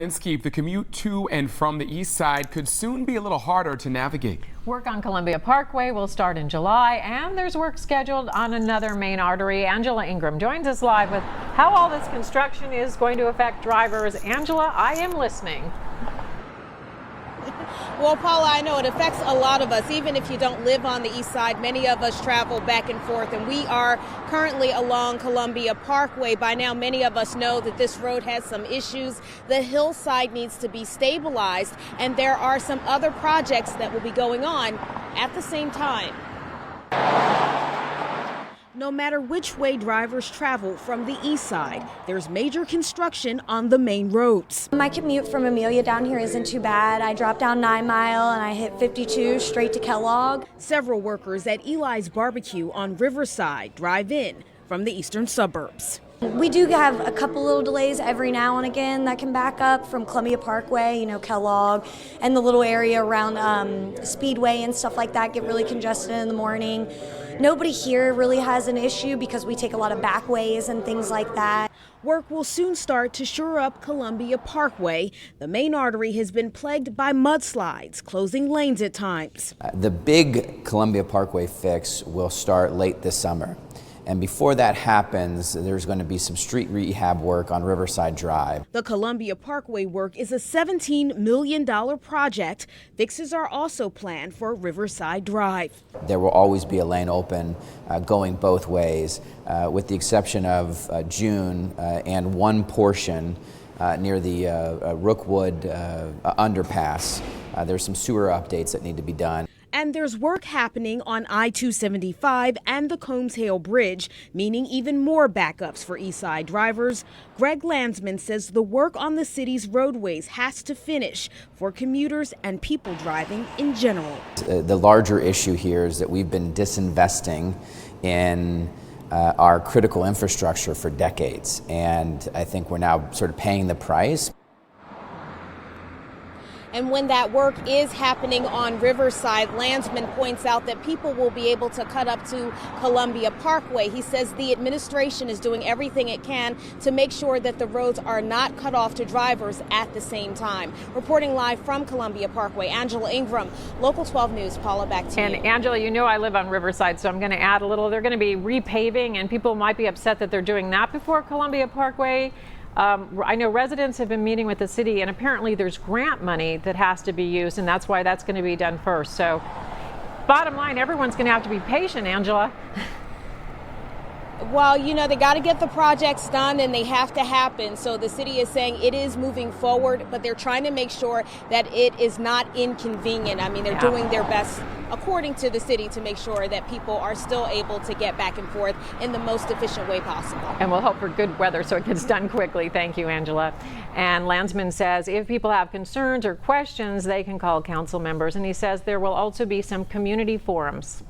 The commute to and from the east side could soon be a little harder to navigate. Work on Columbia Parkway will start in July, and there's work scheduled on another main artery. Angela Ingram joins us live with how all this construction is going to affect drivers. Angela, I am listening. Well, Paula, I know it affects a lot of us. Even if you don't live on the east side, many of us travel back and forth, and we are currently along Columbia Parkway. By now, many of us know that this road has some issues. The hillside needs to be stabilized, and there are some other projects that will be going on at the same time. No matter which way drivers travel from the east side, there's major construction on the main roads. My commute from Amelia down here isn't too bad. I drop down 9 Mile and I hit 52 straight to Kellogg. Several workers at Eli's Barbecue on Riverside drive in from the eastern suburbs. We do have a couple little delays every now and again that can back up from Columbia Parkway, Kellogg, and the little area around Speedway and stuff like that get really congested in the morning. Nobody here really has an issue because we take a lot of backways and things like that. Work will soon start to shore up Columbia Parkway. The main artery has been plagued by mudslides, closing lanes at times. The big Columbia Parkway fix will start late this summer. And before that happens, there's going to be some street rehab work on Riverside Drive. The Columbia Parkway work is a $17 million project. Fixes are also planned for Riverside Drive. There will always be a lane open going both ways, with the exception of June and one portion near the Rookwood underpass. There's some sewer updates that need to be done. And there's work happening on I-275 and the Combs Hale Bridge, meaning even more backups for East Side drivers. Greg Landsman says the work on the city's roadways has to finish for commuters and people driving in general. The larger issue here is that we've been disinvesting in our critical infrastructure for decades, and I think we're now sort of paying the price. And when that work is happening on Riverside, Landsman points out that people will be able to cut up to Columbia Parkway. He says the administration is doing everything it can to make sure that the roads are not cut off to drivers at the same time. Reporting live from Columbia Parkway, Angela Ingram, Local 12 News. Paula, back to you. And Angela, I live on Riverside, so I'm going to add a little. They're going to be repaving, and people might be upset that they're doing that before Columbia Parkway. I know residents have been meeting with the city, and apparently there's grant money that has to be used, and that's why that's going to be done first. So bottom line, everyone's going to have to be patient, Angela. Well, they got to get the projects done and they have to happen. So the city is saying it is moving forward, but they're trying to make sure that it is not inconvenient. I mean, they're doing their best, according to the city, to make sure that people are still able to get back and forth in the most efficient way possible. And we'll hope for good weather so it gets done quickly. Thank you, Angela. And Landsman says if people have concerns or questions, they can call council members. And he says there will also be some community forums.